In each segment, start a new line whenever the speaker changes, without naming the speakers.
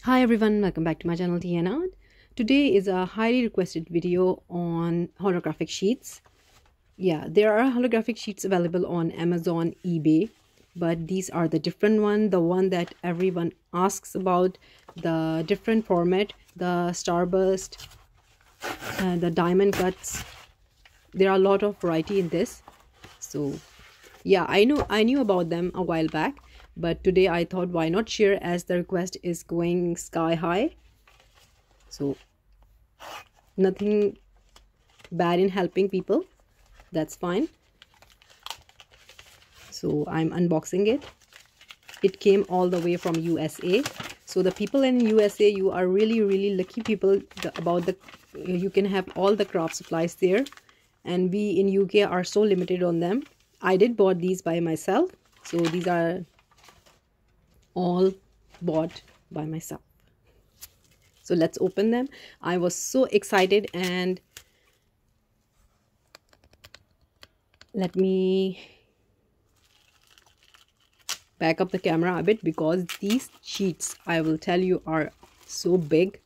Hi everyone, welcome back to my channel Tiana. Today is a highly requested video on holographic sheets. Yeah, there are holographic sheets available on Amazon, eBay, but these are the different one, the one that everyone asks about, the different format, the starburst, the diamond cuts. There are a lot of variety in this. So yeah, I knew about them a while back, but today I thought why not share, as the request is going sky high. So nothing bad in helping people, that's fine. So I'm unboxing it. It came all the way from USA. So the people in USA, you are really lucky people you can have all the craft supplies there, and we in UK are so limited on them. I did bought these by myself, so these are all bought by myself. So let's open them. I was so excited, and let me back up the camera a bit because these sheets, I will tell you, are so big.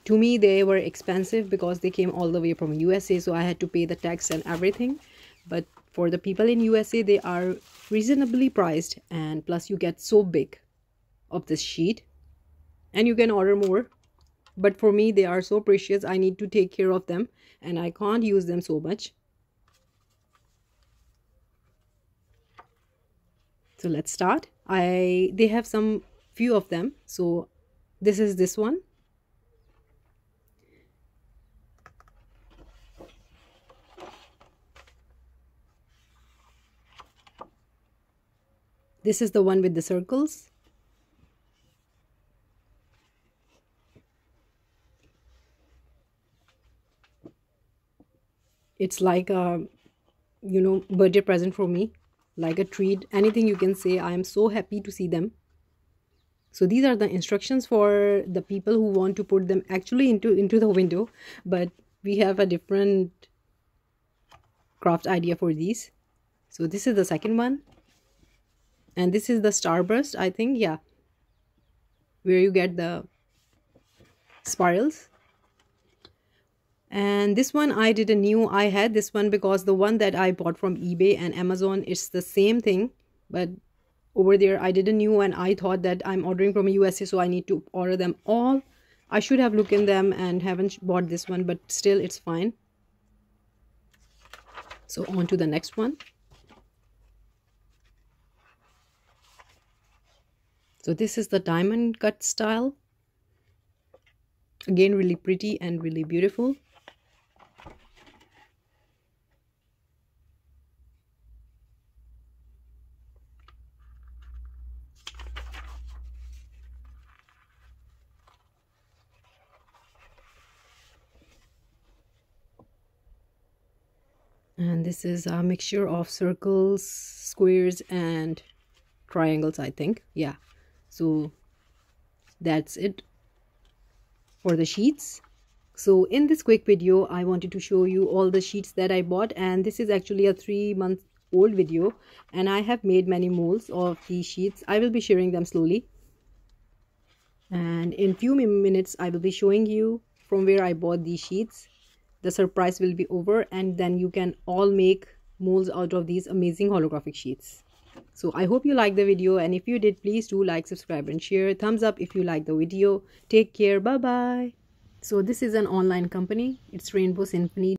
To me they were expensive because they came all the way from USA, so I had to pay the tax and everything. But for the people in USA, they are reasonably priced, and plus you get so big of this sheet, and you can order more. But for me, they are so precious. I need to take care of them, and I can't use them so much. So let's start. They have some few of them. So this is this one. This is the one with the circles. It's like a, birthday present for me, like a treat, anything you can say. I am so happy to see them. So these are the instructions for the people who want to put them actually into the window, but we have a different craft idea for these. So this is the second one, and this is the starburst, I think. Yeah, where you get the spirals. And this one I didn't knew I had this one, because the one that I bought from eBay and Amazon, it's the same thing, but over there I didn't knew, and I thought that I'm ordering from USA, so I need to order them all. I should have looked in them and haven't bought this one, but still it's fine. So on to the next one. So this is the diamond cut style. Again, really pretty and really beautiful. And this is a mixture of circles, squares, and triangles, I think. Yeah, so that's it for the sheets. So in this quick video, I wanted to show you all the sheets that I bought, and this is actually a 3-month-old video, and I have made many molds of these sheets. I will be sharing them slowly, and in few minutes I will be showing you from where I bought these sheets. The surprise will be over, and then you can all make molds out of these amazing holographic sheets. So I hope you liked the video, and if you did, please do like, subscribe, and share. Thumbs up if you like the video. Take care. Bye bye. So this is an online company. It's Rainbow Symphony.